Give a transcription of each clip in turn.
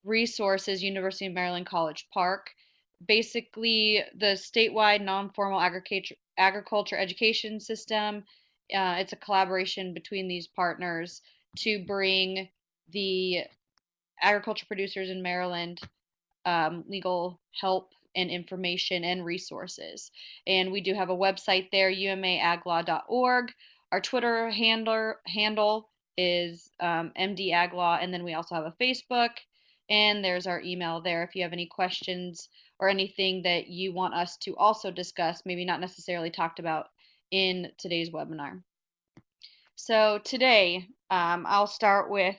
resource is University of Maryland College Park. Basically, the statewide non-formal agriculture education system. It's a collaboration between these partners to bring the agriculture producers in Maryland legal help and information and resources. And we do have a website there, umaaaglaw.org. Our Twitter handle is MDAglaw, and then we also have a Facebook, and there's our email there if you have any questions or anything that you want us to also discuss, maybe not necessarily talked about in today's webinar. So today, I'll start with,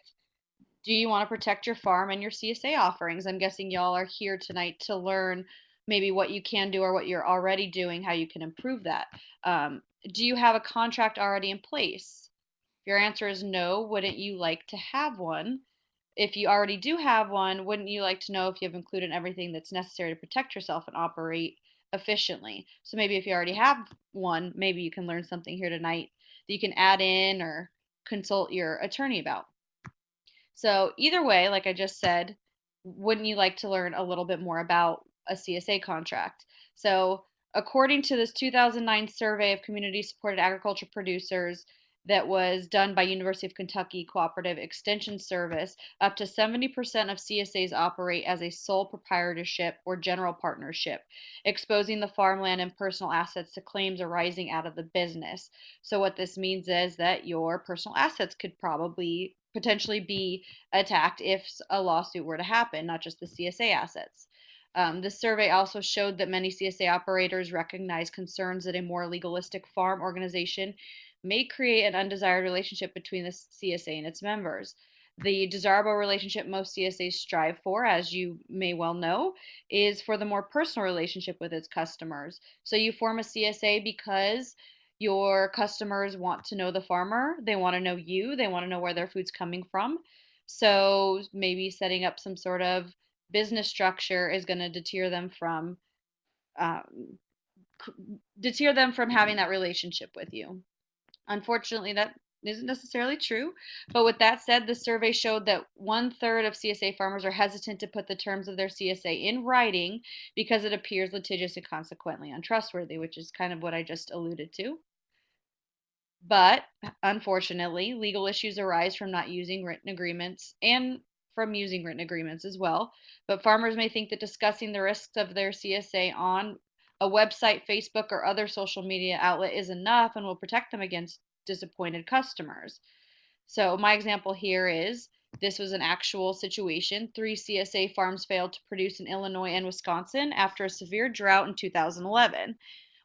do you want to protect your farm and your CSA offerings? I'm guessing y'all are here tonight to learn maybe what you can do or what you're already doing, how you can improve that. Do you have a contract already in place? If your answer is no, wouldn't you like to have one? If you already do have one, wouldn't you like to know if you have included everything that's necessary to protect yourself and operate efficiently? So maybe if you already have one, maybe you can learn something here tonight that you can add in or consult your attorney about. So either way, like I just said, wouldn't you like to learn a little bit more about a CSA contract? So according to this 2009 survey of community supported agriculture producers that was done by University of Kentucky Cooperative Extension Service, up to 70% of CSAs operate as a sole proprietorship or general partnership, exposing the farmland and personal assets to claims arising out of the business. So what this means is that your personal assets could probably potentially be attacked if a lawsuit were to happen, not just the CSA assets. This survey also showed that many CSA operators recognize concerns that a more legalistic farm organization may create an undesired relationship between the CSA and its members. The desirable relationship most CSAs strive for, as you may well know, is for the more personal relationship with its customers. So you form a CSA because your customers want to know the farmer, they want to know you, they want to know where their food's coming from. So maybe setting up some sort of business structure is going to um, deter them from having that relationship with you. Unfortunately, that isn't necessarily true. But with that said, the survey showed that 1/3 of CSA farmers are hesitant to put the terms of their CSA in writing because it appears litigious and consequently untrustworthy, which is kind of what I just alluded to. But unfortunately, legal issues arise from not using written agreements and from using written agreements as well. But farmers may think that discussing the risks of their CSA on a website, Facebook, or other social media outlet is enough and will protect them against disappointed customers. So, my example here is this was an actual situation. 3 CSA farms failed to produce in Illinois and Wisconsin after a severe drought in 2011.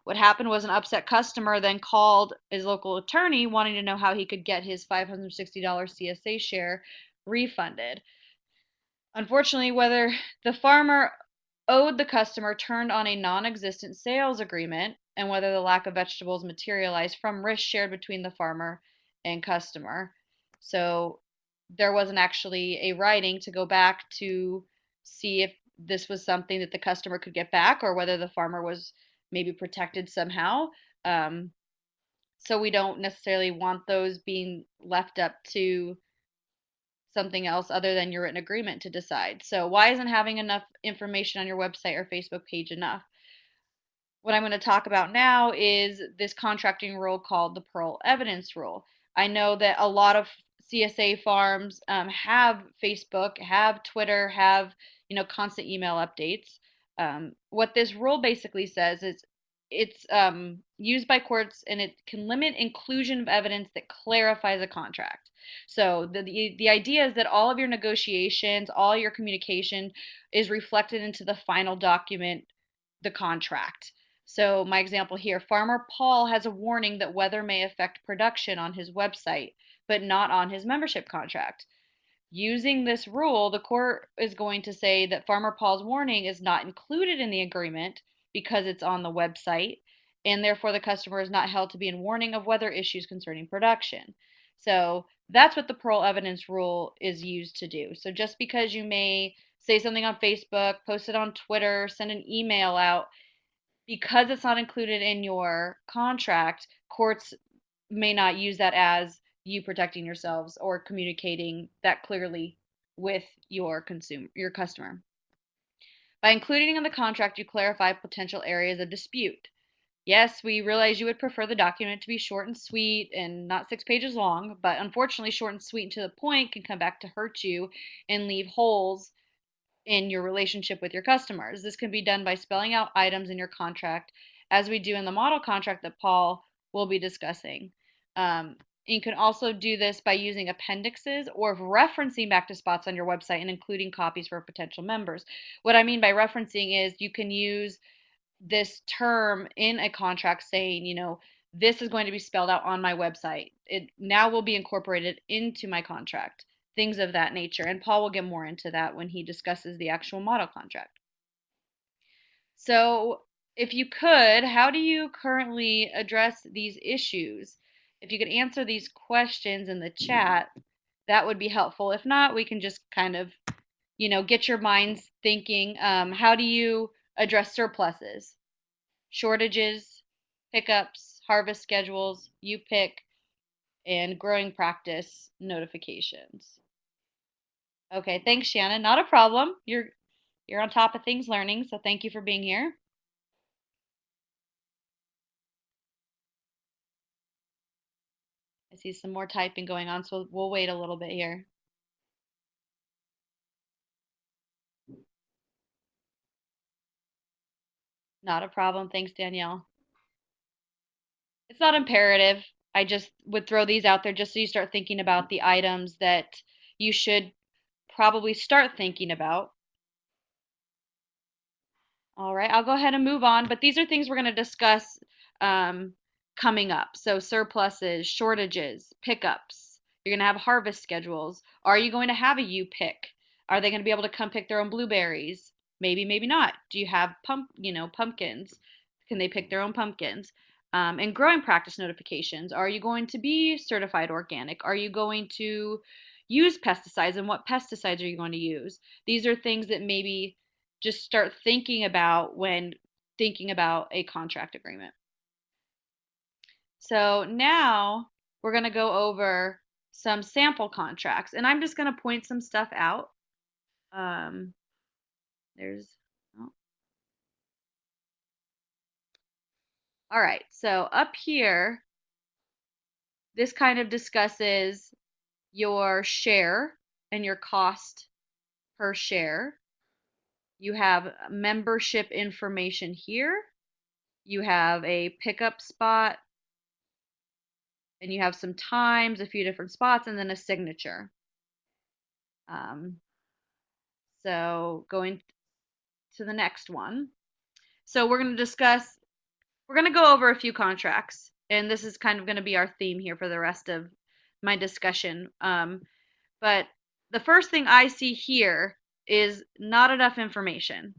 What happened was an upset customer then called his local attorney wanting to know how he could get his $560 CSA share refunded. Unfortunately, whether the farmer owed the customer turned on a non existent sales agreement and whether the lack of vegetables materialized from risk shared between the farmer and customer. So there wasn't actually a writing to go back to see if this was something that the customer could get back or whether the farmer was maybe protected somehow. Um, so we don't necessarily want those being left up to something else other than your written agreement to decide. So why isn't having enough information on your website or Facebook page enough? What I'm going to talk about now is this contracting rule called the Pearl Evidence Rule. I know that a lot of CSA farms have Facebook, have Twitter, have constant email updates. What this rule basically says is it's used by courts and it can limit inclusion of evidence that clarifies a contract. So the idea is that all of your negotiations, all your communication is reflected into the final document, the contract. So my example here, Farmer Paul has a warning that weather may affect production on his website, but not on his membership contract. Using this rule, the court is going to say that Farmer Paul's warning is not included in the agreement because it's on the website, and therefore the customer is not held to be in warning of weather issues concerning production. So that's what the Pearl Evidence Rule is used to do. So just because you may say something on Facebook, post it on Twitter, send an email out, because it's not included in your contract, courts may not use that as you protecting yourselves or communicating that clearly with your customer. By including in the contract, you clarify potential areas of dispute. Yes, we realize you would prefer the document to be short and sweet and not 6 pages long, but unfortunately, short and sweet and to the point can come back to hurt you and leave holes in your relationship with your customers. This can be done by spelling out items in your contract, as we do in the model contract that Paul will be discussing. You can also do this by using appendixes or referencing back to spots on your website and including copies for potential members. What I mean by referencing is you can use this term in a contract saying, this is going to be spelled out on my website. It now will be incorporated into my contract, things of that nature. And Paul will get more into that when he discusses the actual model contract. So, if you could, how do you currently address these issues? If you could answer these questions in the chat, that would be helpful. If not, we can just kind of, get your minds thinking. How do you address surpluses, shortages, pickups, harvest schedules, you pick, and growing practice notifications? Okay, thanks, Shannon. Not a problem. You're on top of things learning, so thank you for being here. I see some more typing going on, so we'll wait a little bit here. Not a problem. Thanks, Danielle. It's not imperative. I just would throw these out there just so you start thinking about the items that you should probably start thinking about. All right, I'll go ahead and move on, but these are things we're going to discuss coming up. So surpluses, shortages, pickups. You're going to have harvest schedules. Are you going to have a you pick? Are they going to be able to come pick their own blueberries? Maybe, maybe not. Do you have pumpkins? Can they pick their own pumpkins? And growing practice notifications. Are you going to be certified organic? Are you going to use pesticides, and what pesticides are you going to use? These are things that maybe just start thinking about when thinking about a contract agreement. So now we're going to go over some sample contracts, and I'm just going to point some stuff out. All right, so up here, this kind of discusses your share and your cost per share. You have membership information here. You have a pickup spot, and you have some times, a few different spots, and then a signature. So going to the next one. So we're going to go over a few contracts, and this is kind of going to be our theme here for the rest of my discussion. But the first thing I see here is not enough information.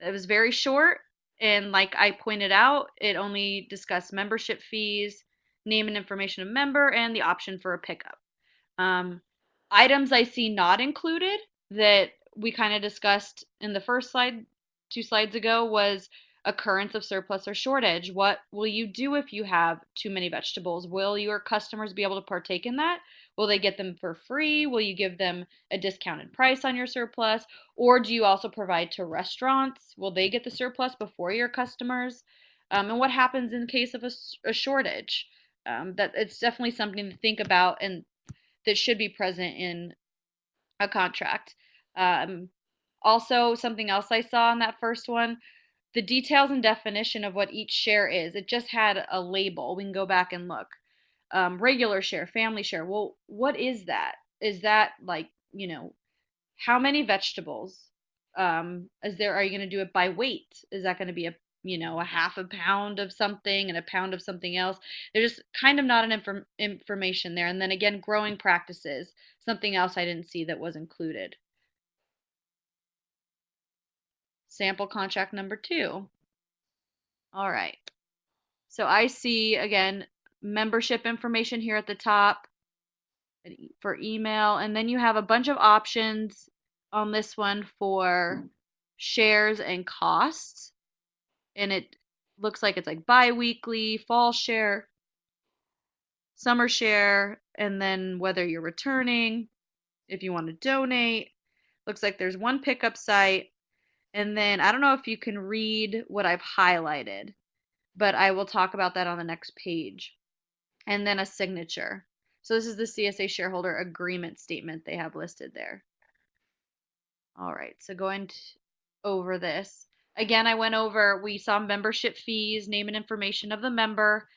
It was very short, and like I pointed out, it only discussed membership fees, name and information of member, and the option for a pickup. Items I see not included that we kind of discussed in the first slide, 2 slides ago, was occurrence of surplus or shortage. What will you do if you have too many vegetables? Will your customers be able to partake in that? Will they get them for free? Will you give them a discounted price on your surplus? Or do you also provide to restaurants? Will they get the surplus before your customers? And what happens in case of a shortage? That it's definitely something to think about, and that should be present in a contract. Also, something else I saw in that first one, the details and definition of what each share is. It just had a label. We can go back and look. Regular share, family share. Well, what is that? Is that like, how many vegetables? Are you going to do it by weight? Is that going to be a half a pound of something and a pound of something else? There's just kind of not an information there. And then again, growing practices, something else I didn't see that was included. Sample contract number 2. All right. So I see, again, membership information here at the top for email, and then you have a bunch of options on this one for shares and costs, and it looks like it's like bi-weekly, fall share, summer share, and then whether you're returning, if you want to donate, Looks like there's one pickup site, and then I don't know if you can read what I've highlighted, but I will talk about that on the next page. And then a signature. So this is the CSA shareholder agreement statement they have listed there. All right, so going over this. Again, we saw membership fees, name and information of the member.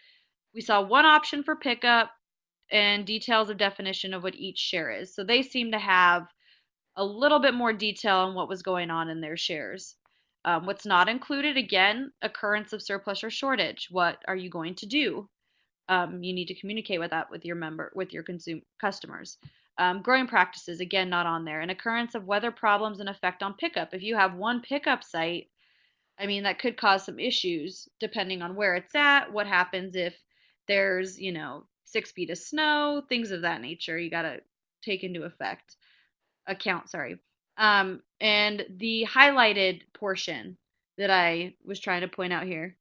We saw one option for pickup and details of definition of what each share is. So they seem to have a little bit more detail on what was going on in their shares. What's not included, again, occurrence of surplus or shortage. What are you going to do? You need to communicate with that with your customers. Growing practices, again, not on there. An occurrence of weather problems and effect on pickup. If you have one pickup site, I mean, that could cause some issues depending on where it's at. What happens if there's, 6 feet of snow, things of that nature. You got to take into account, sorry. And the highlighted portion that I was trying to point out here,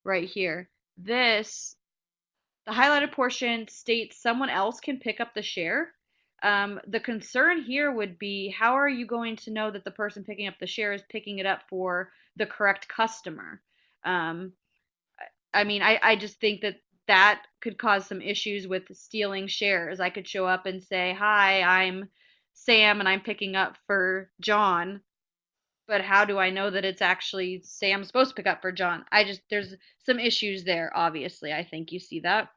right here, the highlighted portion states someone else can pick up the share. The concern here would be, how are you going to know that the person picking up the share is picking it up for the correct customer? Um, I mean, I just think that could cause some issues with stealing shares. I could show up and say, "Hi, I'm Sam and I'm picking up for John." But how do I know that it's actually Sam supposed to pick up for John? There's some issues there, obviously. I think you see that.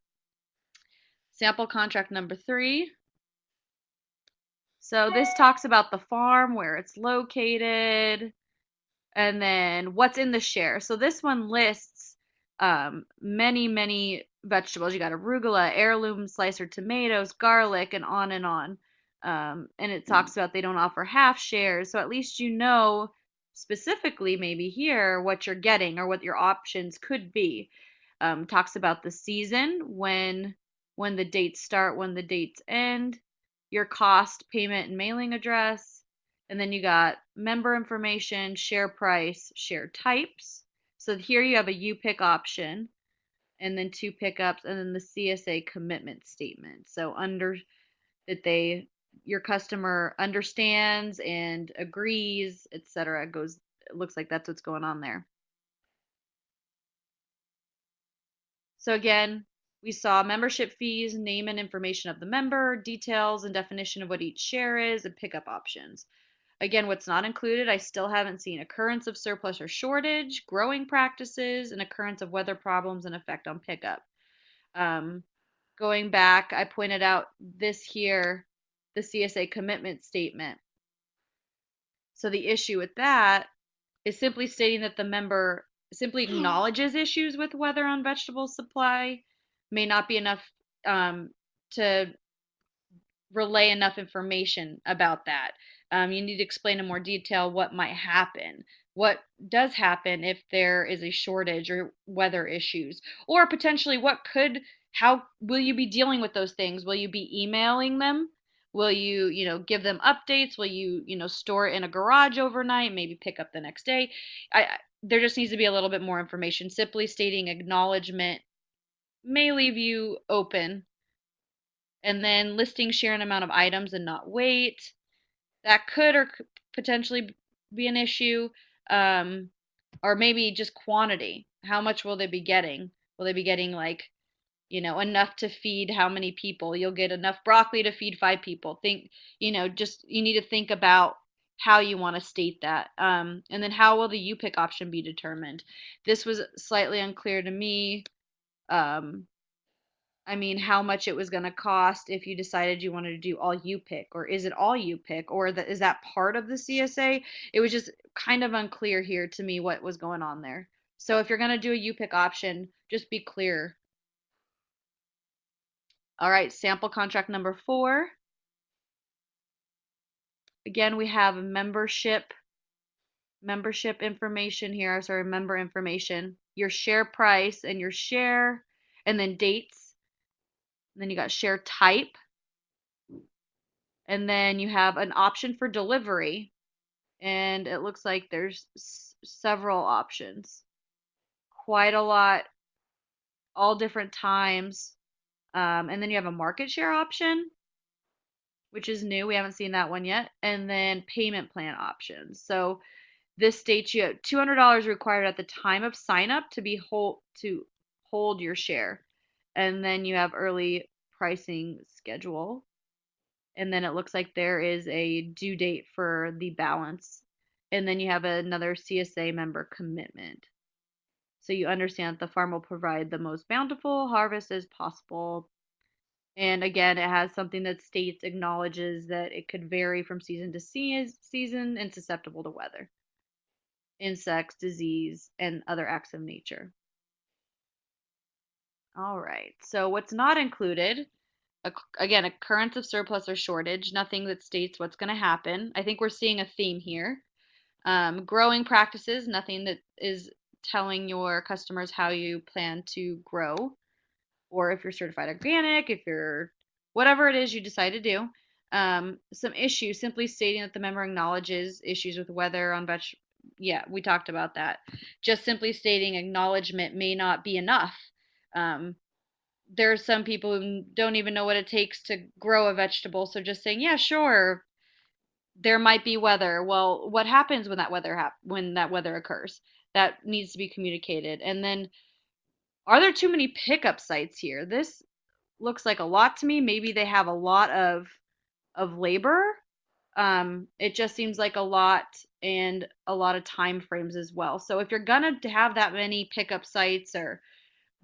Sample contract number 3. So this talks about the farm, where it's located, and then what's in the share. So this one lists many, many vegetables. You got arugula, heirloom slicer tomatoes, garlic, and on and on. And it talks about they don't offer half shares. So at least you know specifically maybe here what you're getting or what your options could be. Talks about the season, when the dates start, when the dates end, your cost, payment, and mailing address. And then you got member information, share price, share types. So here you have a U pick option, and then 2 pickups, and then the CSA commitment statement. So under that your customer understands and agrees, etc. It looks like that's what's going on there. So again, we saw membership fees, name and information of the member, details and definition of what each share is, and pickup options. Again, what's not included, I still haven't seen occurrence of surplus or shortage, growing practices, and occurrence of weather problems and effect on pickup. Going back, I pointed out this here, the CSA commitment statement. So the issue with that is simply stating that the member simply acknowledges issues with weather on vegetable supply may not be enough to relay enough information about that. You need to explain in more detail what might happen. What does happen if there is a shortage or weather issues? Or potentially, how will you be dealing with those things? Will you be emailing them? Will you, give them updates? Will you, store it in a garage overnight, maybe pick up the next day? There just needs to be a little bit more information. Simply stating acknowledgement may leave you open, and then listing share and amount of items and not weight. That could or potentially be an issue. Or maybe just quantity. How much will they be getting? Will they be getting enough to feed how many people? You'll get enough broccoli to feed 5 people. You need to think about how you want to state that. And then how will the U-pick option be determined? This was slightly unclear to me. I mean, how much it was going to cost if you decided you wanted to do all U pick, or is it all U pick, or is that part of the CSA? It was just kind of unclear here to me what was going on there. So if you're going to do a U pick option, just be clear. All right, sample contract number 4. Again, we have membership information here. Sorry, member information, your share price and your share, and then dates. And then you got share type. And then you have an option for delivery. And it looks like there's several options. Quite a lot, all different times. And then you have a market share option, which is new. We haven't seen that one yet. And then payment plan options. So this states you have $200 required at the time of sign up to hold your share. And then you have early pricing schedule. And then it looks like there is a due date for the balance. And then you have another CSA member commitment. So you understand that the farm will provide the most bountiful harvest as possible. And again, it has something that states acknowledges that it could vary from season to season and susceptible to weather, insects, disease, and other acts of nature. All right. So what's not included, again, occurrence of surplus or shortage, nothing that states what's going to happen. I think we're seeing a theme here. Growing practices, nothing that is telling your customers how you plan to grow, or if you're certified organic, if you're whatever it is you decide to do. Some issues, simply stating that the member acknowledges issues with weather on yeah, we talked about that. Just simply stating acknowledgement may not be enough. Um, there are some people who don't even know what it takes to grow a vegetable, so just saying, yeah, sure, there might be weather. Well, what happens when that weather occurs? That needs to be communicated. And then, are there too many pickup sites here? This looks like a lot to me. Maybe they have a lot of labor. It just seems like a lot, and a lot of time frames as well. So if you're gonna have that many pickup sites or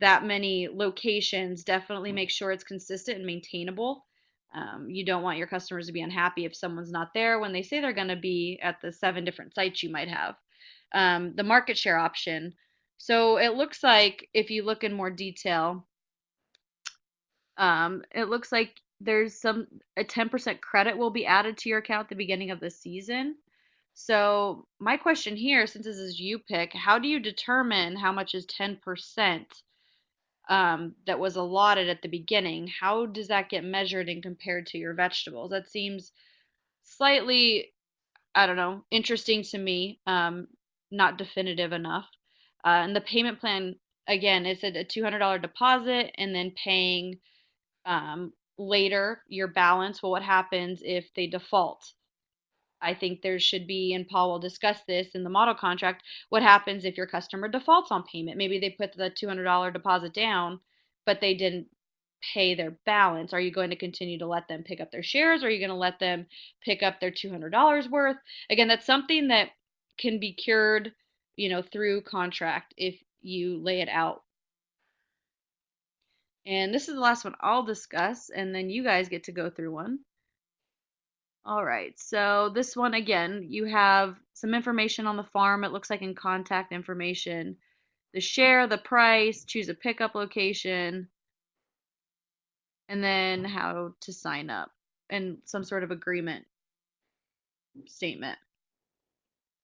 that many locations, definitely make sure it's consistent and maintainable. You don't want your customers to be unhappy if someone's not there when they say they're going to be at the 7 different sites you might have. The market share option. So it looks like if you look in more detail, it looks like there's a 10% credit will be added to your account at the beginning of the season. So my question here, since this is you pick, how do you determine how much is 10%? That was allotted at the beginning, how does that get measured and compared to your vegetables? That seems slightly, I don't know, interesting to me, not definitive enough. And the payment plan, again, it's a $200 deposit and then paying later your balance. Well, what happens if they default? I think there should be, and Paul will discuss this in the model contract, what happens if your customer defaults on payment? Maybe they put the $200 deposit down, but they didn't pay their balance. Are you going to continue to let them pick up their shares? Or are you going to let them pick up their $200 worth? Again, that's something that can be cured, through contract if you lay it out. And this is the last one I'll discuss, and then you guys get to go through one. All right, so this one again, you have some information on the farm. It looks like in contact information, the share, the price, choose a pickup location, and then how to sign up and some sort of agreement statement.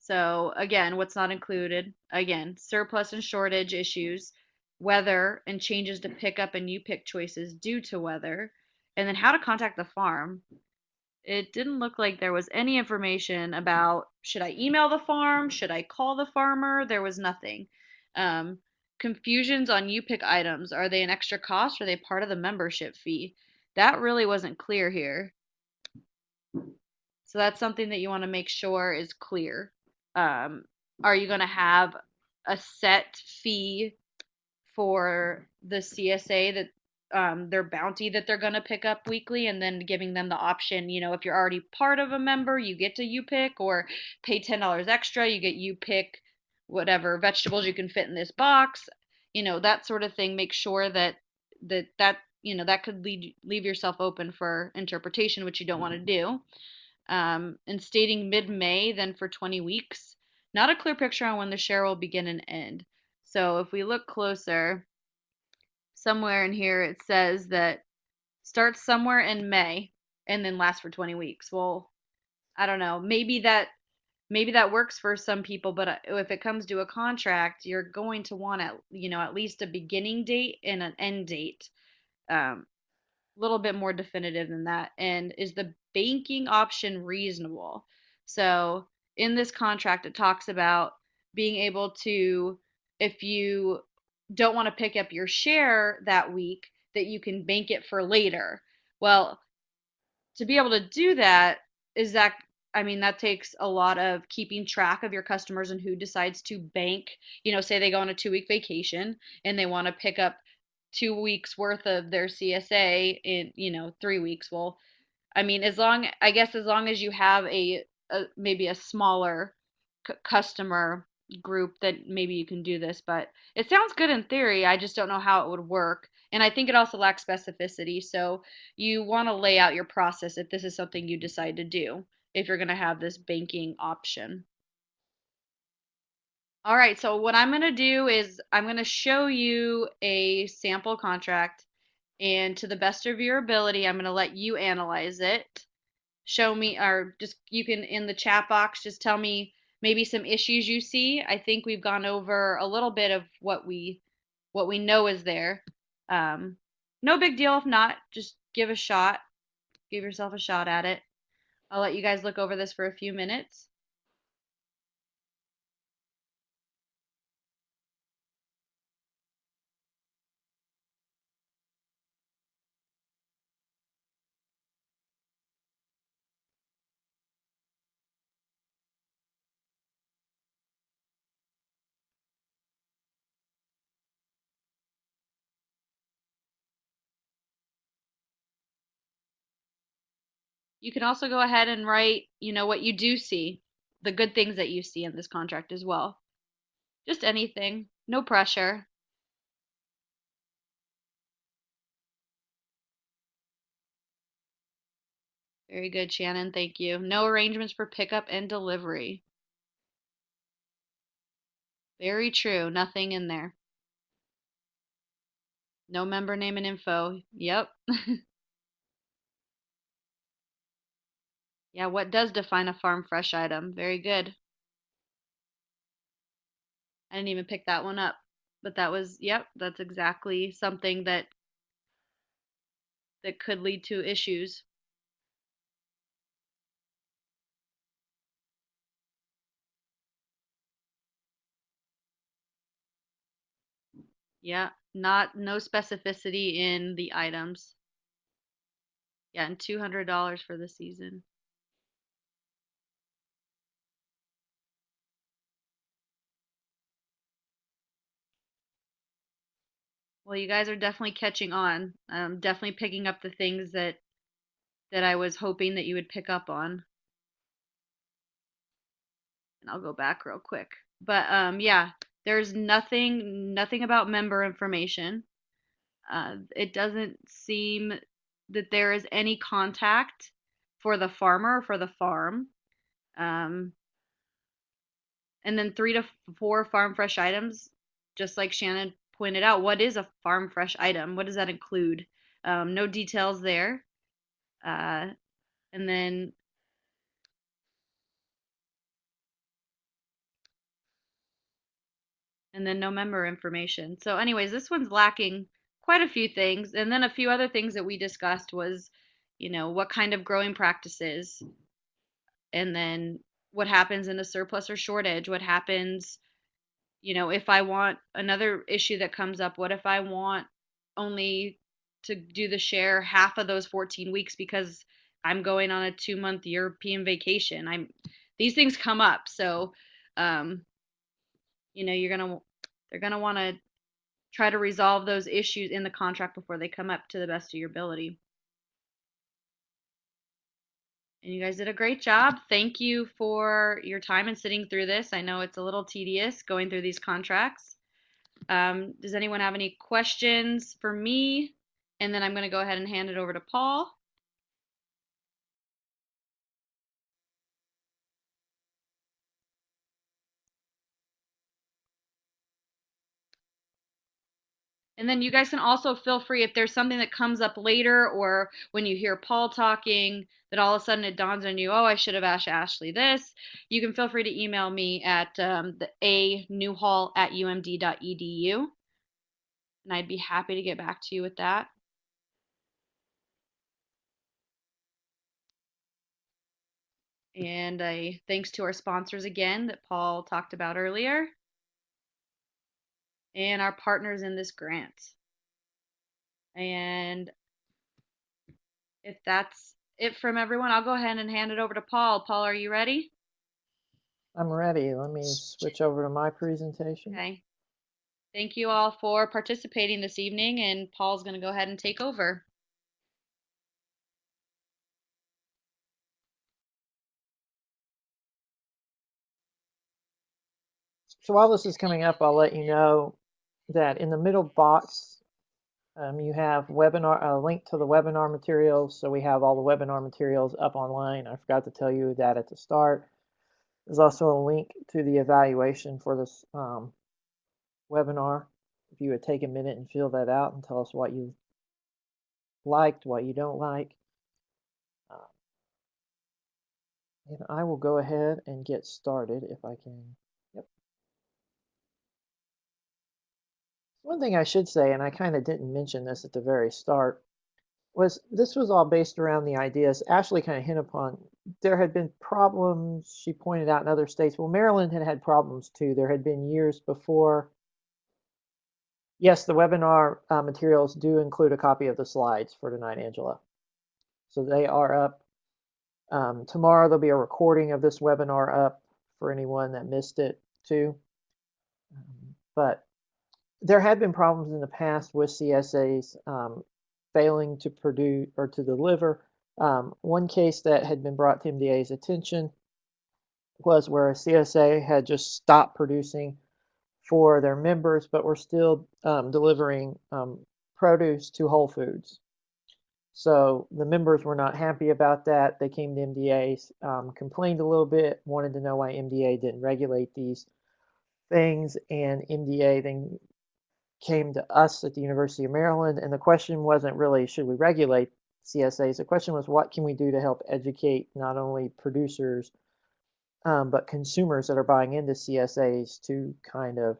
So again, what's not included? Again, surplus and shortage issues, weather and changes to pickup and you pick choices due to weather, and then how to contact the farm. It didn't look like there was any information about, should I email the farm? Should I call the farmer? There was nothing. Um, Confusions on you pick items. Are they an extra cost or are they part of the membership fee? That really wasn't clear here. So that's something that you want to make sure is clear. Are you going to have a set fee for the CSA that their bounty that they're going to pick up weekly, and then giving them the option, if you're already part of a member, you get to you pick, or pay $10 extra, you get you pick whatever vegetables you can fit in this box, that sort of thing. Make sure that could leave yourself open for interpretation, which you don't want to do. And stating mid-May, then for 20 weeks. Not a clear picture on when the share will begin and end. So if we look closer, somewhere in here it says that starts somewhere in May and then lasts for 20 weeks. Well, I don't know. Maybe that works for some people, but if it comes to a contract, you're going to want at least a beginning date and an end date. Little bit more definitive than that. And is the banking option reasonable? So in this contract, it talks about being able to, if you don't want to pick up your share that week, that you can bank it for later. Well, to be able to do that, is that, I mean, that takes a lot of keeping track of your customers and who decides to bank. Say they go on a 2-week vacation and they want to pick up 2 weeks worth of their CSA in 3 weeks. Well, I mean, as long as you have maybe a smaller customer group, that maybe you can do this. But it sounds good in theory. I just don't know how it would work. And I think it also lacks specificity. So you want to lay out your process if this is something you decide to do, if you're going to have this banking option. All right, so what I'm going to do is I'm going to show you a sample contract, and to the best of your ability, I'm going to let you analyze it. Show me, or just, you can, in the chat box, just tell me maybe some issues you see. I think we've gone over a little bit of what we know is there. No big deal if not. Just give yourself a shot at it. I'll let you guys look over this for a few minutes. You can also go ahead and write, what you do see, the good things that you see in this contract as well. Just anything, no pressure. Very good, Shannon. Thank you. No arrangements for pickup and delivery. Very true. Nothing in there. No member name and info. Yep. Yeah, what does define a farm fresh item? Very good. I didn't even pick that one up. But yep, that's exactly something that could lead to issues. Yeah, no specificity in the items. Yeah, and $200 for the season. Well, you guys are definitely catching on. Definitely picking up the things that I was hoping that you would pick up on. And I'll go back real quick. But yeah, there's nothing about member information. It doesn't seem that there is any contact for the farmer or for the farm. Um, and then 3 to 4 farm fresh items, just like Shannon pointed out. What is a farm fresh item? What does that include? No details there. Uh, and then no member information. So, anyways, this one's lacking quite a few things. And then a few other things that we discussed was, what kind of growing practices, and then what happens in a surplus or shortage, what happens, if I want, another issue that comes up, what if I want only to do the share half of those 14 weeks because I'm going on a 2-month European vacation. These things come up. So, um, they're going to want to try to resolve those issues in the contract before they come up, to the best of your ability. And you guys did a great job. Thank you for your time and sitting through this. I know it's a little tedious going through these contracts. Does anyone have any questions for me? And then I'm going to go ahead and hand it over to Paul. And then you guys can also feel free, if there's something that comes up later, or when you hear Paul talking, that all of a sudden it dawns on you, oh, I should have asked Ashley this. You can feel free to email me at the anewhall@umd.edu, and I'd be happy to get back to you with that. And thanks to our sponsors again that Paul talked about earlier, and our partners in this grant. And if that's it from everyone. I'll go ahead and hand it over to Paul. Paul, are you ready? I'm ready. Let me switch over to my presentation. Okay. Thank you all for participating this evening, and Paul's going to go ahead and take over. So while this is coming up, I'll let you know that in the middle box, you have webinar, a link to the webinar materials. So we have all the webinar materials up online. I forgot to tell you that at the start. There's also a link to the evaluation for this webinar. If you would take a minute and fill that out and tell us what you liked, what you don't like. And I will go ahead and get started if I can. Yep. One thing I should say, and I kind of didn't mention this at the very start, was this was all based around the ideas Ashley kind of hit upon. There had been problems, she pointed out, in other states. Well, Maryland had had problems too. There had been years before. Yes, the webinar materials do include a copy of the slides for tonight, Angela. So they are up. Tomorrow there'll be a recording of this webinar up for anyone that missed it too. But there had been problems in the past with CSAs failing to produce or to deliver. One case that had been brought to MDA's attention was where a CSA had just stopped producing for their members, but were still delivering produce to Whole Foods. So the members were not happy about that. They came to MDA, complained a little bit, wanted to know why MDA didn't regulate these things, and MDA then came to us at the University of Maryland, and the question wasn't really, should we regulate CSAs? The question was, what can we do to help educate not only producers, but consumers that are buying into CSAs to kind of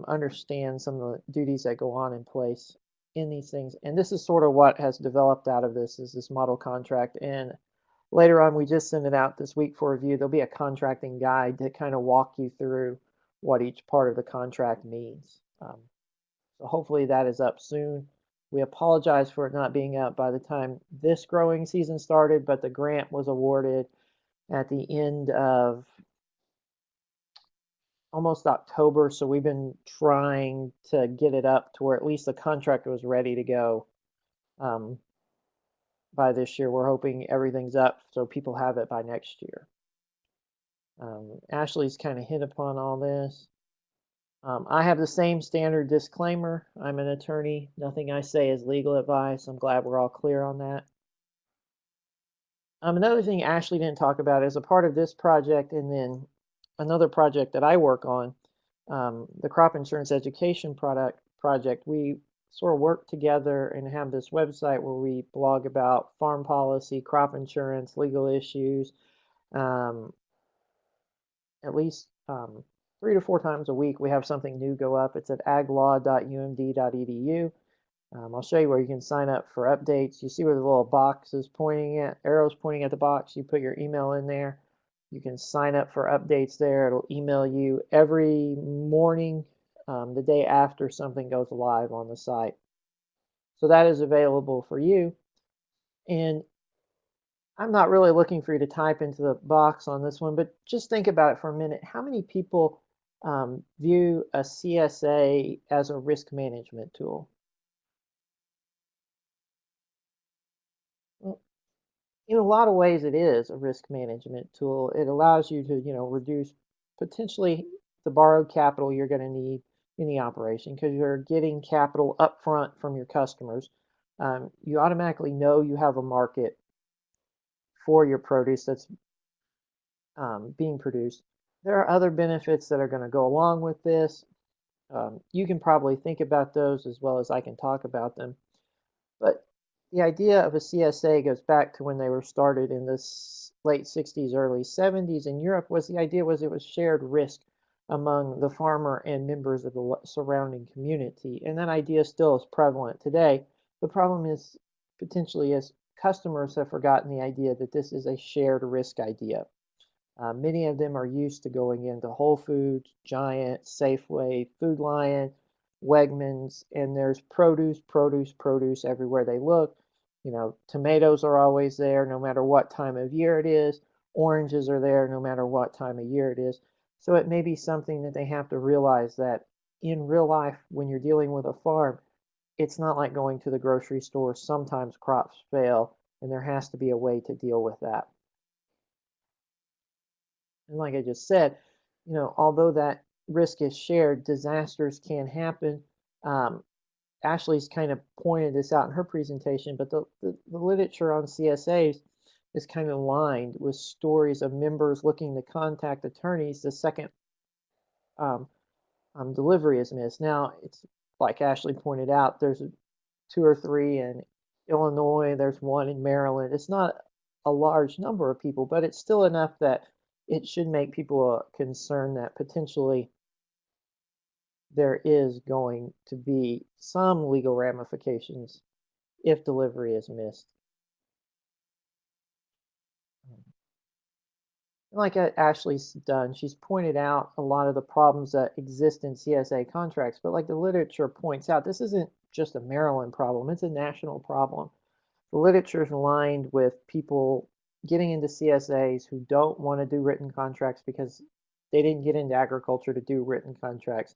understand some of the duties that go on in place in these things. And this is sort of what has developed out of this, is this model contract. And later on, we just sent it out this week for review. There'll be a contracting guide to kind of walk you through what each part of the contract means. So hopefully that is up soon. We apologize for it not being up by the time this growing season started, but the grant was awarded at the end of almost October, so we've been trying to get it up to where at least the contract was ready to go by this year. We're hoping everything's up so people have it by next year. Ashley's kind of hit upon all this. I have the same standard disclaimer. I'm an attorney. Nothing I say is legal advice. I'm glad we're all clear on that. Another thing Ashley didn't talk about is a part of this project, and then another project that I work on, the crop insurance education project. We sort of work together and have this website where we blog about farm policy, crop insurance, legal issues, at least 3 to 4 times a week. We have something new go up. It's at aglaw.umd.edu. I'll show you where you can sign up for updates. You see where the little box is pointing at, arrows pointing at the box. You put your email in there. You can sign up for updates there. It'll email you every morning, the day after something goes live on the site. So that is available for you. And I'm not really looking for you to type into the box on this one, but just think about it for a minute. How many people view a CSA as a risk management tool? Well, in a lot of ways, it is a risk management tool. It allows you to, reduce potentially the borrowed capital you're going to need in the operation because you're getting capital up front from your customers. You automatically know you have a market for your produce that's being produced. There are other benefits that are going to go along with this. You can probably think about those as well as I can talk about them. But the idea of a CSA goes back to when they were started in the late 60s, early 70s in Europe. The idea was it was shared risk among the farmer and members of the surrounding community. And that idea still is prevalent today. The problem is potentially is customers have forgotten the idea that this is a shared risk idea. Many of them are used to going into Whole Foods, Giant, Safeway, Food Lion, Wegmans, and there's produce everywhere they look. You know, tomatoes are always there no matter what time of year it is. Oranges are there no matter what time of year it is. So it may be something that they have to realize that in real life, when you're dealing with a farm, it's not like going to the grocery store. Sometimes crops fail, and there has to be a way to deal with that. And like I just said, you know, although that risk is shared, disasters can happen. Um, Ashley's kind of pointed this out in her presentation, but the literature on CSAs is kind of lined with stories of members looking to contact attorneys the second um, delivery is missed. Now, it's like Ashley pointed out, there's two or three in Illinois, there's one in Maryland. It's not a large number of people, but it's still enough that it should make people concerned that potentially there is going to be some legal ramifications if delivery is missed. Like Ashley's done, she's pointed out a lot of the problems that exist in CSA contracts, but like the literature points out, this isn't just a Maryland problem, it's a national problem. The literature is lined with people getting into CSAs who don't want to do written contracts because they didn't get into agriculture to do written contracts.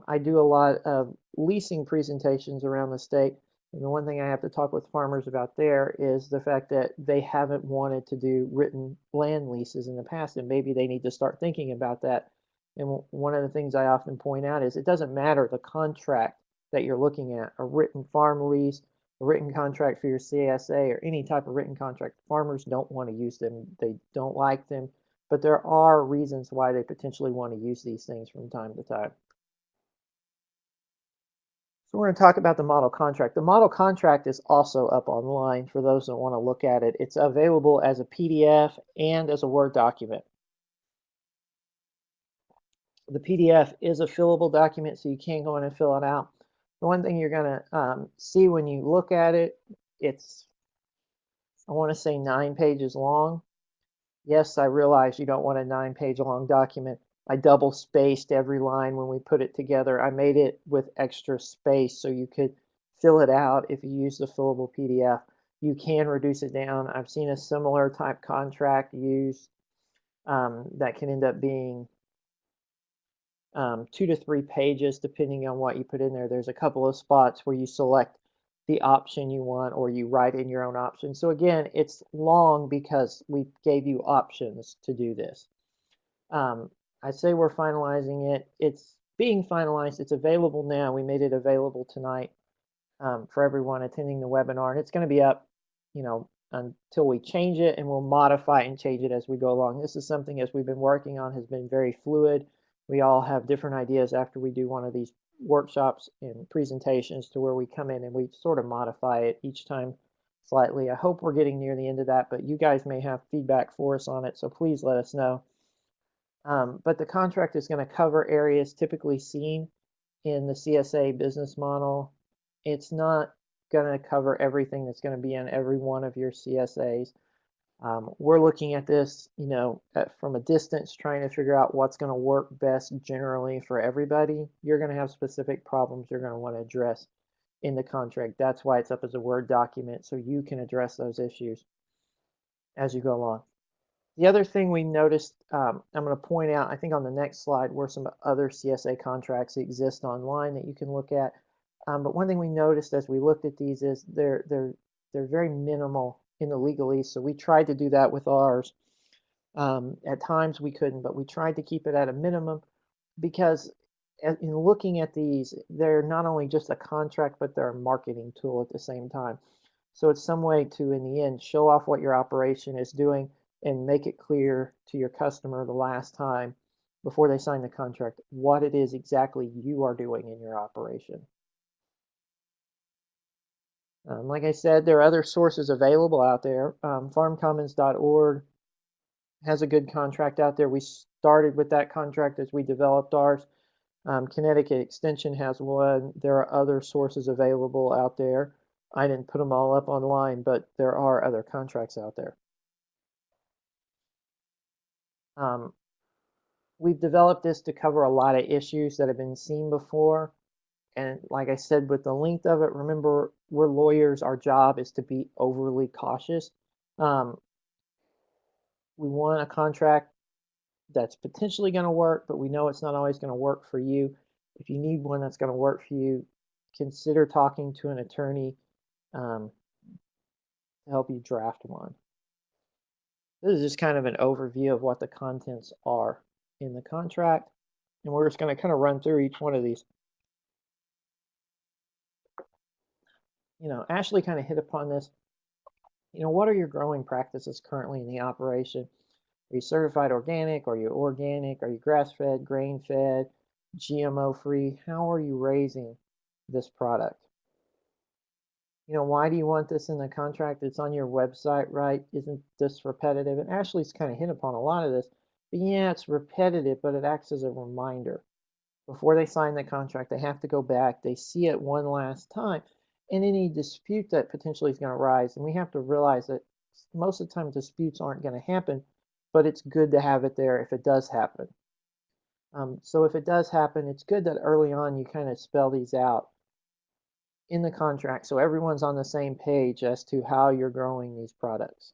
I do a lot of leasing presentations around the state, and the one thing I have to talk with farmers about there is the fact that they haven't wanted to do written land leases in the past, and maybe they need to start thinking about that. And one of the things I often point out is it doesn't matter the contract that you're looking at, a written farm lease, a written contract for your CSA, or any type of written contract. Farmers don't want to use them. They don't like them, but there are reasons why they potentially want to use these things from time to time. So we're going to talk about the model contract. The model contract is also up online for those that want to look at it. It's available as a PDF and as a Word document. The PDF is a fillable document, so you can go in and fill it out. The one thing you're going to see when you look at it, it's, I want to say 9 pages long. Yes, I realize you don't want a 9-page long document. I double spaced every line when we put it together. I made it with extra space so you could fill it out if you use the fillable PDF. You can reduce it down. I've seen a similar type contract used that can end up being 2 to 3 pages depending on what you put in there. There's a couple of spots where you select the option you want or you write in your own option. So again, it's long because we gave you options to do this. I say we're finalizing it. It's being finalized. It's available now. We made it available tonight for everyone attending the webinar, and it's going to be up, you know, until we change it, and we'll modify and change it as we go along. This is something as we've been working on has been very fluid. We all have different ideas after we do one of these workshops and presentations to where we come in and we sort of modify it each time slightly. I hope we're getting near the end of that, but you guys may have feedback for us on it, so please let us know. But the contract is going to cover areas typically seen in the CSA business model. It's not going to cover everything that's going to be in every one of your CSAs. We're looking at this, you know, from a distance, trying to figure out what's going to work best generally for everybody. You're going to have specific problems you're going to want to address in the contract. That's why it's up as a Word document, so you can address those issues as you go along. The other thing we noticed, I'm going to point out, I think on the next slide, were some other CSA contracts that exist online that you can look at. But one thing we noticed as we looked at these is they're very minimal in the legalese. So we tried to do that with ours. At times we couldn't, but we tried to keep it at a minimum because in looking at these, they're not only just a contract, but they're a marketing tool at the same time. So it's some way to, in the end, show off what your operation is doing and make it clear to your customer the last time before they sign the contract what it is exactly you are doing in your operation. Like I said, there are other sources available out there. Farmcommons.org has a good contract out there. We started with that contract as we developed ours. Connecticut Extension has one. There are other sources available out there. I didn't put them all up online, but there are other contracts out there. We've developed this to cover a lot of issues that have been seen before. And like I said, with the length of it, remember, we're lawyers. Our job is to be overly cautious. We want a contract that's potentially going to work, but we know it's not always going to work for you. If you need one that's going to work for you, consider talking to an attorney to help you draft one. This is just kind of an overview of what the contents are in the contract, and we're just going to kind of run through each one of these. Ashley kind of hit upon this. What are your growing practices currently in the operation? Are you certified organic? Are you organic? Are you grass-fed, grain-fed, GMO-free? How are you raising this product? Why do you want this in the contract? It's on your website, right? Isn't this repetitive? And Ashley's kind of hit upon a lot of this. But yeah, it's repetitive, but it acts as a reminder. Before they sign the contract, they have to go back. They see it one last time. And any dispute that potentially is going to rise, and we have to realize that most of the time disputes aren't going to happen, but it's good to have it there if it does happen. So if it does happen, it's good that early on you kind of spell these out in the contract so everyone's on the same page as to how you're growing these products.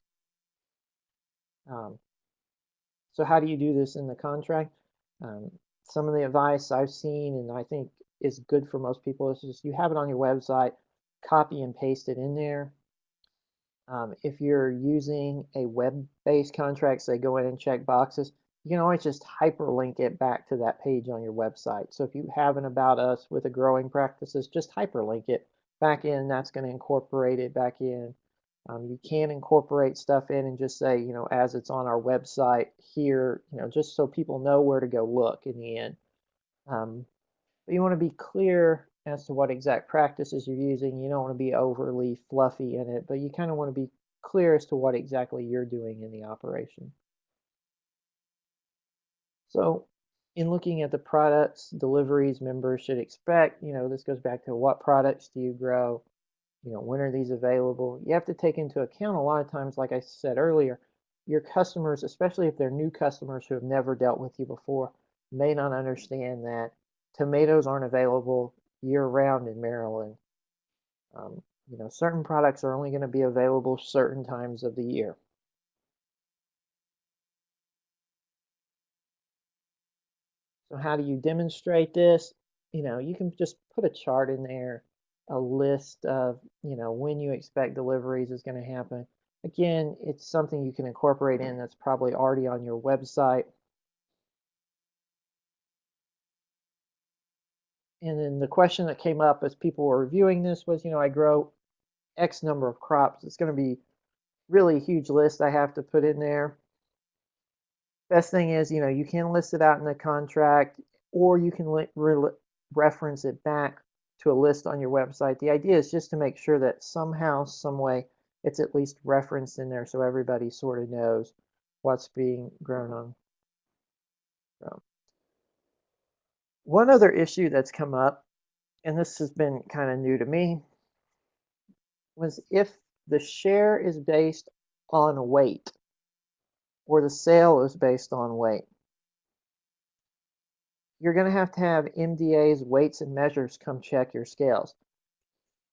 So how do you do this in the contract? Some of the advice I've seen, and I think is good for most people, is just you have it on your website, copy and paste it in there. If you're using a web-based contract, say go in and check boxes, you can always just hyperlink it back to that page on your website. So if you have an About Us with a growing practices, just hyperlink it back in. That's going to incorporate it back in. You can incorporate stuff in and just say, as it's on our website here, just so people know where to go look in the end. But you want to be clear as to what exact practices you're using. You don't want to be overly fluffy in it, but you kind of want to be clear as to what exactly you're doing in the operation. So in looking at the products, deliveries members should expect, this goes back to what products do you grow? When are these available? You have to take into account a lot of times, like I said earlier, your customers, especially if they're new customers who have never dealt with you before, may not understand that tomatoes aren't available year-round in Maryland. Certain products are only going to be available certain times of the year. So how do you demonstrate this? You can just put a chart in there, a list of, when you expect deliveries is going to happen. Again, it's something you can incorporate in that's probably already on your website. And then the question that came up as people were reviewing this was, I grow X number of crops. It's going to be really a huge list I have to put in there. Best thing is, you can list it out in the contract, or you can reference it back to a list on your website. The idea is just to make sure that somehow, some way, it's at least referenced in there so everybody sort of knows what's being grown on. One other issue that's come up, and this has been kind of new to me, was if the share is based on weight or the sale is based on weight. You're going to have MDA's weights and measures come check your scales.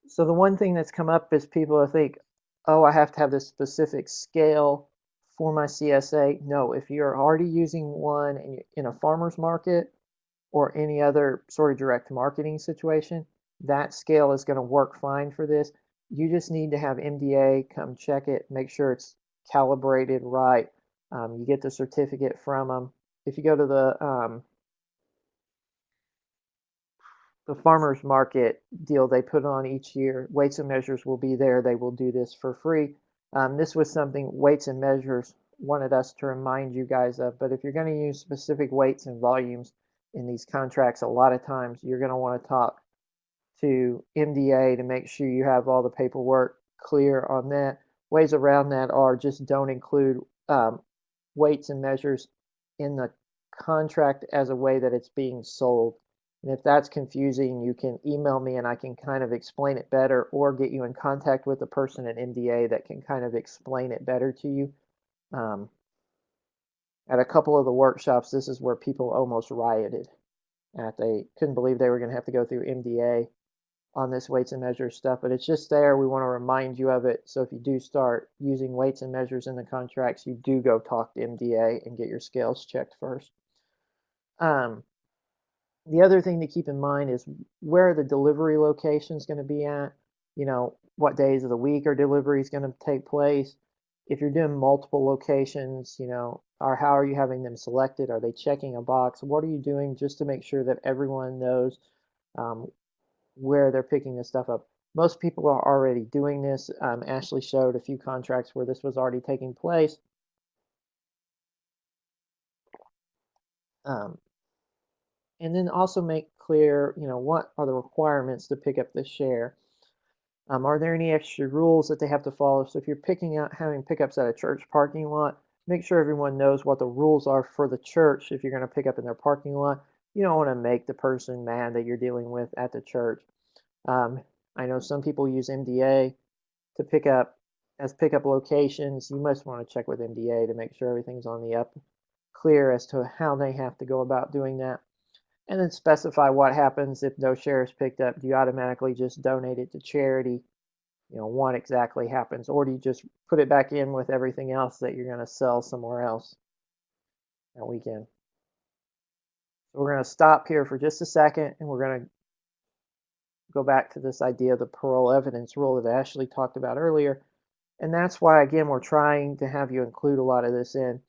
So the one thing that's come up is people think, oh, I have to have this specific scale for my CSA. No, if you're already using one in a farmer's market or any other sort of direct marketing situation, that scale is going to work fine for this. You just need to have MDA come check it, make sure it's calibrated right. You get the certificate from them. If you go to the farmers market deal they put on each year, weights and measures will be there. They will do this for free. This was something weights and measures wanted us to remind you guys of, but if you're going to use specific weights and volumes in these contracts, a lot of times you're going to want to talk to MDA to make sure you have all the paperwork clear on that. Ways around that are just don't include weights and measures in the contract as a way that it's being sold. And if that's confusing, you can email me and I can kind of explain it better, or get you in contact with a person at MDA that can kind of explain it better to you. At a couple of the workshops, this is where people almost rioted They couldn't believe they were going to have to go through MDA on this weights and measures stuff, but it's just there. We want to remind you of it. So if you do start using weights and measures in the contracts, you do go talk to MDA and get your scales checked first. The other thing to keep in mind is where the delivery location is going to be at. What days of the week are deliveries going to take place? If you're doing multiple locations, or how are you having them selected? Are they checking a box? What are you doing just to make sure that everyone knows where they're picking this stuff up? Most people are already doing this. Ashley showed a few contracts where this was already taking place. And then also make clear, what are the requirements to pick up the share? Are there any extra rules that they have to follow? So if you're having pickups at a church parking lot, make sure everyone knows what the rules are for the church if you're going to pick up in their parking lot. You don't want to make the person mad that you're dealing with at the church. I know some people use MDA to pick up as pickup locations. You must want to check with MDA to make sure everything's on the up clear as to how they have to go about doing that. And then specify what happens if no share is picked up. Do you automatically just donate it to charity? What exactly happens? Or do you just put it back in with everything else that you're going to sell somewhere else that weekend? So we're going to stop here for just a second, and we're going to go back to this idea of the parole evidence rule that Ashley talked about earlier. And that's why, again, we're trying to have you include a lot of this in,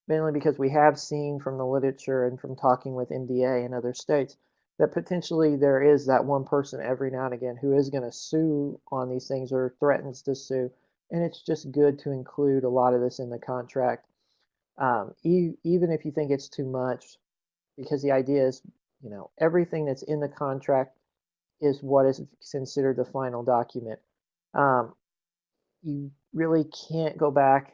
mainly because we have seen from the literature and from talking with MDA and other states that potentially there is that one person every now and again who is going to sue on these things or threatens to sue. And it's just good to include a lot of this in the contract, even if you think it's too much, because the idea is, everything that's in the contract is what is considered the final document. You really can't go back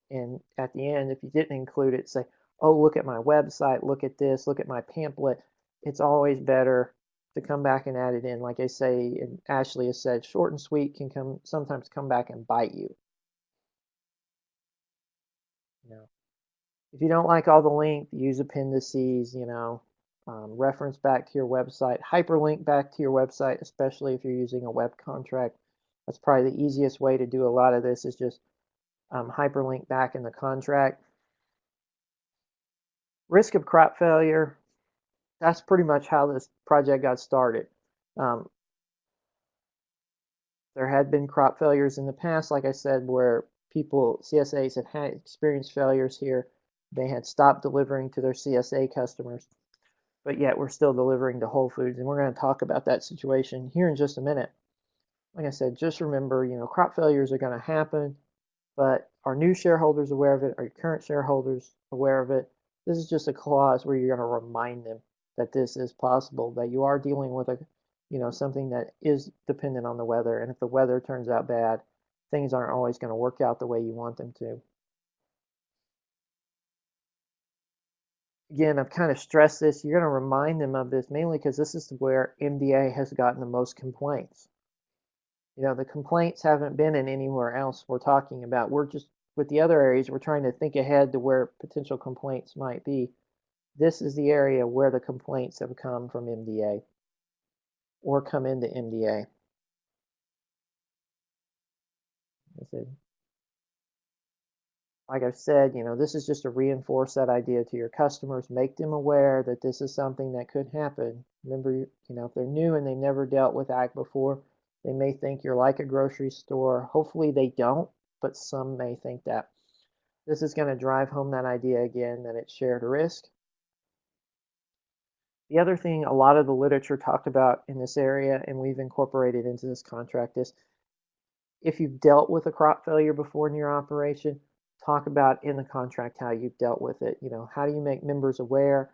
and at the end, if you didn't include it, say, oh, look at my website, look at this, look at my pamphlet. It's always better to come back and add it in. Like I say, and Ashley has said, short and sweet can sometimes come back and bite you. If you don't like all the length, use appendices, reference back to your website, hyperlink back to your website, especially if you're using a web contract. That's probably the easiest way to do a lot of this is just hyperlink back in the contract. Risk of crop failure, that's pretty much how this project got started. There had been crop failures in the past, like I said, where CSAs had experienced failures here. They had stopped delivering to their CSA customers, but yet we're still delivering to Whole Foods. And we're going to talk about that situation here in just a minute. Like I said, just remember, crop failures are going to happen, but are new shareholders aware of it? Are your current shareholders aware of it? This is just a clause where you're going to remind them that this is possible, that you are dealing with something that is dependent on the weather. And if the weather turns out bad, things aren't always going to work out the way you want them to. Again, I've kind of stressed this. You're going to remind them of this mainly because this is where MDA has gotten the most complaints. The complaints haven't been in anywhere else we're talking about. We're just, with the other areas, we're trying to think ahead to where potential complaints might be. This is the area where the complaints have come from MDA or come into MDA. Like I've said, this is just to reinforce that idea to your customers, make them aware that this is something that could happen. Remember, if they're new and they never dealt with ag before, they may think you're like a grocery store. Hopefully they don't, but some may think that. This is going to drive home that idea again that it's shared risk. The other thing a lot of the literature talked about in this area, and we've incorporated into this contract, is if you've dealt with a crop failure before in your operation, talk about in the contract how you've dealt with it. How do you make members aware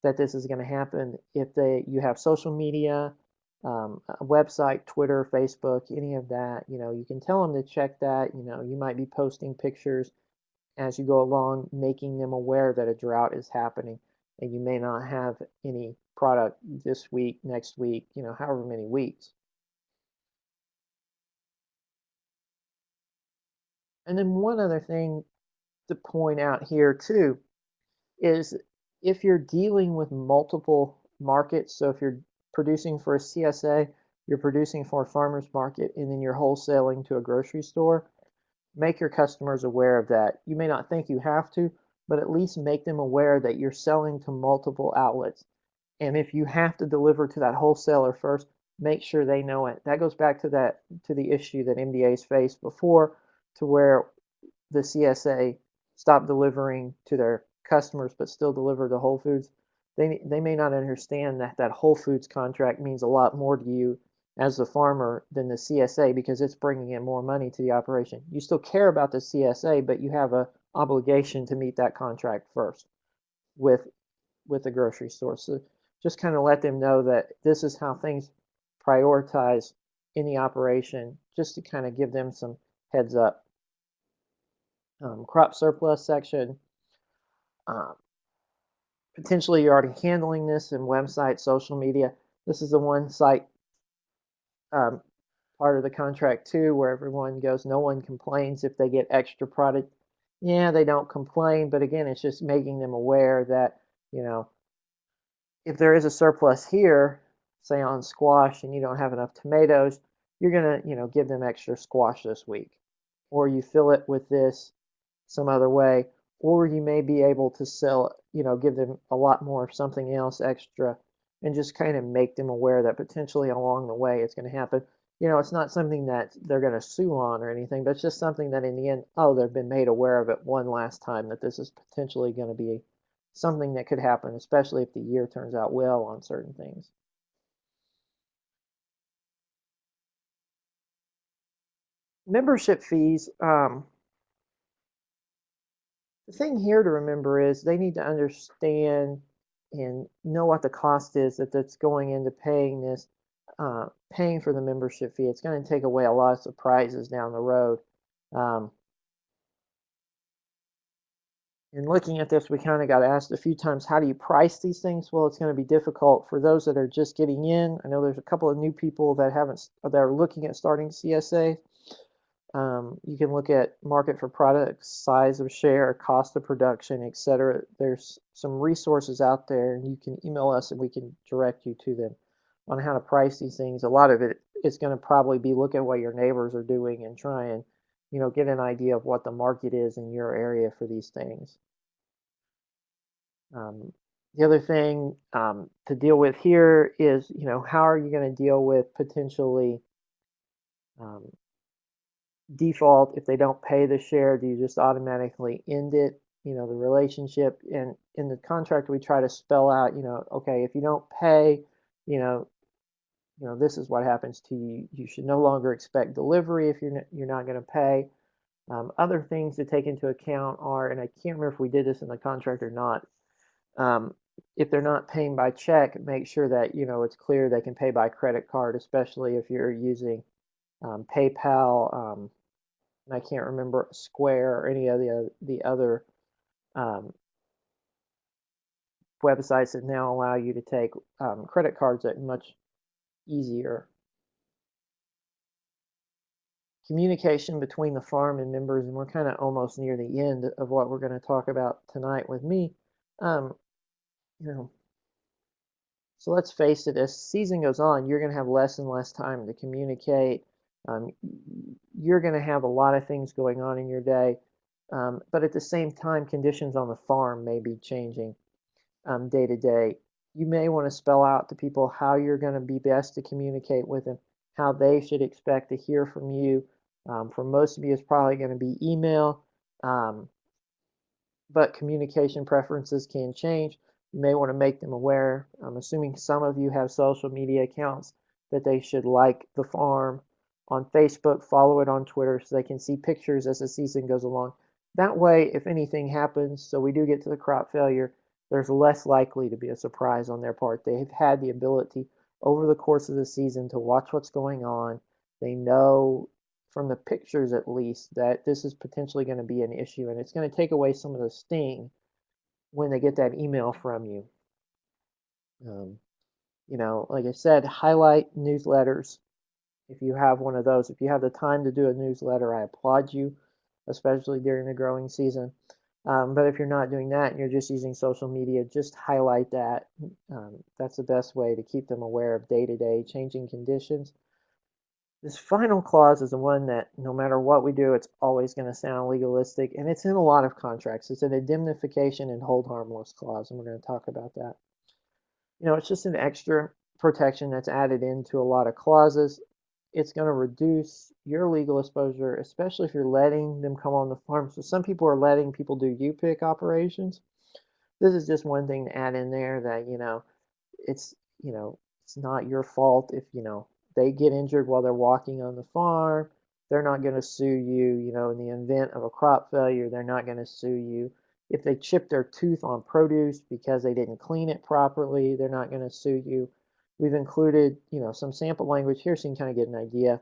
that this is going to happen? If you have social media, a website, Twitter, Facebook, any of that, you can tell them to check that. You might be posting pictures as you go along, making them aware that a drought is happening and you may not have any product this week, next week, however many weeks. And then one other thing to point out here too is if you're dealing with multiple markets. So if you're producing for a CSA, you're producing for a farmer's market, and then you're wholesaling to a grocery store, make your customers aware of that. You may not think you have to, but at least make them aware that you're selling to multiple outlets. And if you have to deliver to that wholesaler first, make sure they know it. That goes back to the issue that MDAs faced before, to where the CSA stopped delivering to their customers but still deliver to Whole Foods. They may not understand that Whole Foods contract means a lot more to you as the farmer than the CSA, because it's bringing in more money to the operation. You still care about the CSA, but you have an obligation to meet that contract first with the grocery store. So just kind of let them know that this is how things prioritize in the operation, just to kind of give them some heads up. Crop surplus section. Potentially you're already handling this in website, social media. This is the one site part of the contract too, where everyone goes, no one complains if they get extra product. Yeah, they don't complain, but again, it's just making them aware that, if there is a surplus here, say on squash, and you don't have enough tomatoes, you're gonna, give them extra squash this week, or you fill it with this some other way, or you may be able to sell, give them a lot more of something else extra, and just kind of make them aware that potentially along the way it's going to happen. It's not something that they're going to sue on or anything, but it's just something that in the end, they've been made aware of it one last time, that this is potentially going to be something that could happen, especially if the year turns out well on certain things. Membership fees. The thing here to remember is they need to understand and know what the cost is that's going into paying this, paying for the membership fee. It's going to take away a lot of surprises down the road. In looking at this, we kind of got asked a few times, how do you price these things? Well, it's going to be difficult for those that are just getting in. I know there's a couple of new people that are looking at starting CSA. You can look at market for products, size of share, cost of production, etc. There's some resources out there, and you can email us and we can direct you to them on how to price these things. A lot of it is going to probably be look at what your neighbors are doing and try and, get an idea of what the market is in your area for these things. The other thing to deal with here is, how are you going to deal with potentially default if they don't pay the share? Do you just automatically end it, the relationship? And in the contract, we try to spell out, okay, if you don't pay, this is what happens to you. You should no longer expect delivery if you're not going to pay. Other things to take into account are, and I can't remember if we did this in the contract or not, if they're not paying by check, make sure that, it's clear they can pay by credit card, especially if you're using PayPal, and I can't remember Square or any of the other websites that now allow you to take credit cards at much easier. Communication between the farm and members, and we're kind of almost near the end of what we're going to talk about tonight with me. So let's face it, as season goes on, you're going to have less and less time to communicate. You're going to have a lot of things going on in your day, but at the same time, conditions on the farm may be changing day to day. You may want to spell out to people how you're going to be best to communicate with them, how they should expect to hear from you. For most of you, it's probably going to be email, but communication preferences can change. You may want to make them aware. I'm assuming some of you have social media accounts, that they should like the farm on Facebook, follow it on Twitter, so they can see pictures as the season goes along. That way, if anything happens, so we do get to the crop failure, there's less likely to be a surprise on their part. They've had the ability over the course of the season to watch what's going on. They know from the pictures at least that this is potentially going to be an issue, and it's going to take away some of the sting when they get that email from you. Like I said, highlight newsletters. If you have one of those, if you have the time to do a newsletter, I applaud you, especially during the growing season. But if you're not doing that and you're just using social media, just highlight that. That's the best way to keep them aware of day-to-day changing conditions. This final clause is the one that no matter what we do, it's always going to sound legalistic, and it's in a lot of contracts. It's an indemnification and hold harmless clause, and we're going to talk about that. It's just an extra protection that's added into a lot of clauses. It's going to reduce your legal exposure, especially if you're letting them come on the farm. So some people are letting people do U-pick operations. This is just one thing to add in there that, it's, it's not your fault if, they get injured while they're walking on the farm. They're not going to sue you, in the event of a crop failure. They're not going to sue you. If they chip their tooth on produce because they didn't clean it properly, they're not going to sue you. We've included, some sample language here so you can kind of get an idea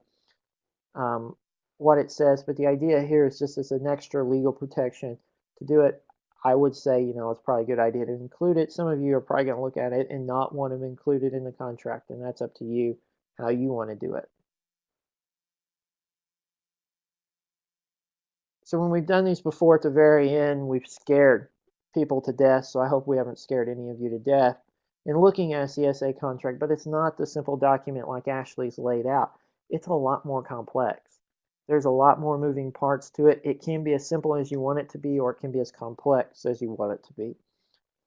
what it says, but the idea here is just as an extra legal protection to do it. I would say, it's probably a good idea to include it. Some of you are probably going to look at it and not want to include it in the contract, and that's up to you how you want to do it. So when we've done these before at the very end, we've scared people to death, so I hope we haven't scared any of you to death in looking at a CSA contract, but it's not the simple document like Ashley's laid out. It's a lot more complex. There's a lot more moving parts to it. It can be as simple as you want it to be, or it can be as complex as you want it to be.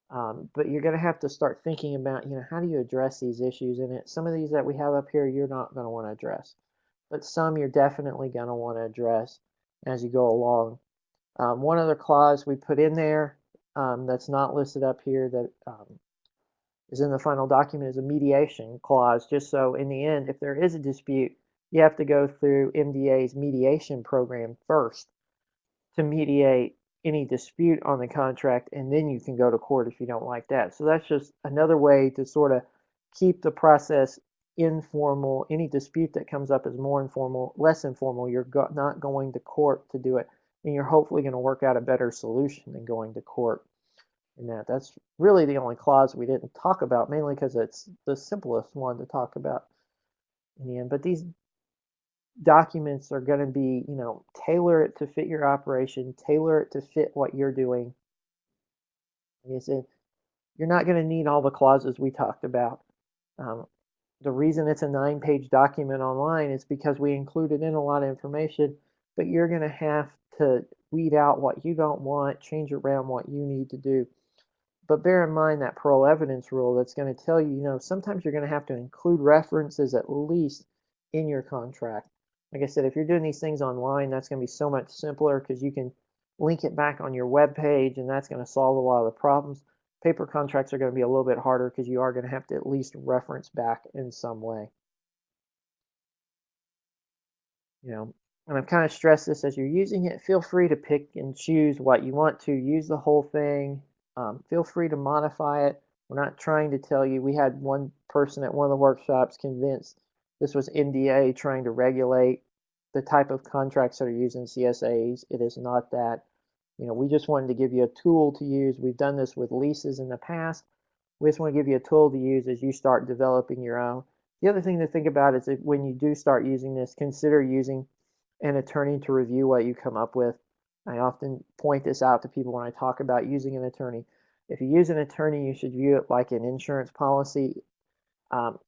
But you're going to have to start thinking about, how do you address these issues in it? Some of these that we have up here, you're not going to want to address, but some you're definitely going to want to address as you go along. One other clause we put in there that's not listed up here that is in the final document is a mediation clause, just so in the end, if there is a dispute, you have to go through MDA's mediation program first to mediate any dispute on the contract, and then you can go to court if you don't like that. So that's just another way to sort of keep the process informal. Any dispute that comes up is more informal, less informal. You're not going to court to do it, and you're hopefully going to work out a better solution than going to court. And that's really the only clause we didn't talk about, mainly because it's the simplest one to talk about in the end. But these documents are going to be, tailor it to fit your operation, tailor it to fit what you're doing. Like I said, you're not going to need all the clauses we talked about. The reason it's a 9-page document online is because we included in a lot of information, but you're going to have to weed out what you don't want, change around what you need to do. But bear in mind that parole evidence rule that's going to tell you, sometimes you're going to have to include references at least in your contract. Like I said, if you're doing these things online, that's going to be so much simpler because you can link it back on your web page, and that's going to solve a lot of the problems. Paper contracts are going to be a little bit harder because you are going to have to at least reference back in some way. And I've kind of stressed this as you're using it. Feel free to pick and choose what you want to. Use the whole thing. Feel free to modify it. We're not trying to tell you. We had one person at one of the workshops convinced this was MDA trying to regulate the type of contracts that are used in CSAs. It is not that. We just wanted to give you a tool to use. We've done this with leases in the past. We just want to give you a tool to use as you start developing your own. The other thing to think about is that when you do start using this, consider using an attorney to review what you come up with. I often point this out to people when I talk about using an attorney. If you use an attorney, you should view it like an insurance policy.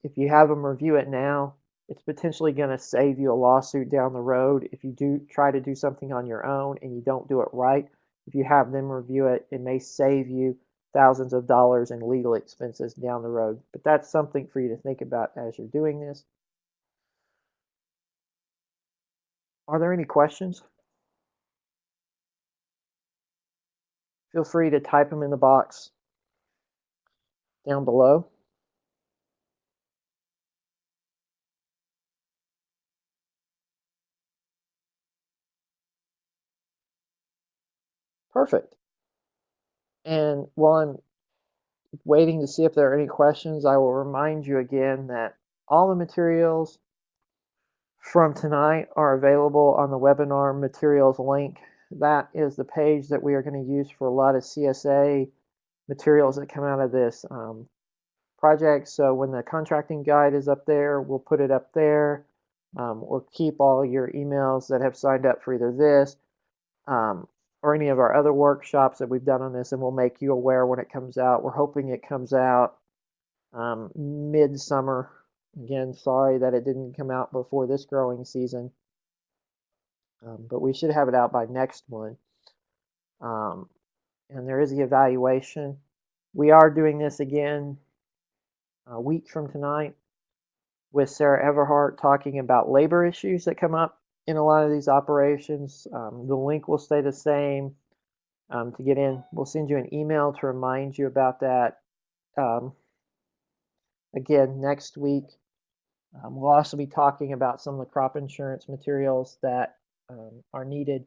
If you have them review it now, it's potentially going to save you a lawsuit down the road. If you do try to do something on your own and you don't do it right, if you have them review it, it may save you thousands of dollars in legal expenses down the road. But that's something for you to think about as you're doing this. Are there any questions? Feel free to type them in the box down below. Perfect. And while I'm waiting to see if there are any questions, I will remind you again that all the materials from tonight are available on the webinar materials link. That is the page that we are going to use for a lot of CSA materials that come out of this project. So when the contracting guide is up there, we'll put it up there. Or keep all your emails that have signed up for either this or any of our other workshops that we've done on this, and we'll make you aware when it comes out. We're hoping it comes out midsummer. Again, sorry that it didn't come out before this growing season, but we should have it out by next one. And there is the evaluation. We are doing this again a week from tonight with Sarah Everhart talking about labor issues that come up in a lot of these operations. The link will stay the same to get in. We'll send you an email to remind you about that. Again, next week, we'll also be talking about some of the crop insurance materials that are needed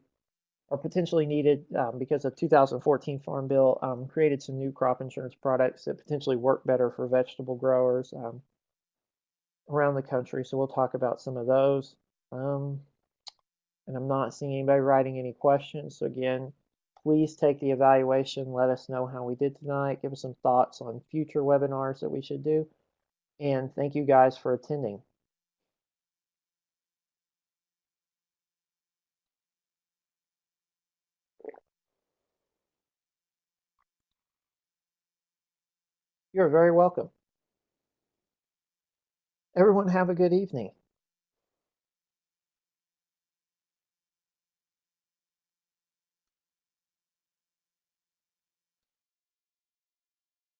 or potentially needed because the 2014 Farm Bill created some new crop insurance products that potentially work better for vegetable growers around the country. So we'll talk about some of those. And I'm not seeing anybody writing any questions. So again, please take the evaluation. Let us know how we did tonight. Give us some thoughts on future webinars that we should do. And thank you guys for attending. You're very welcome. Everyone have a good evening.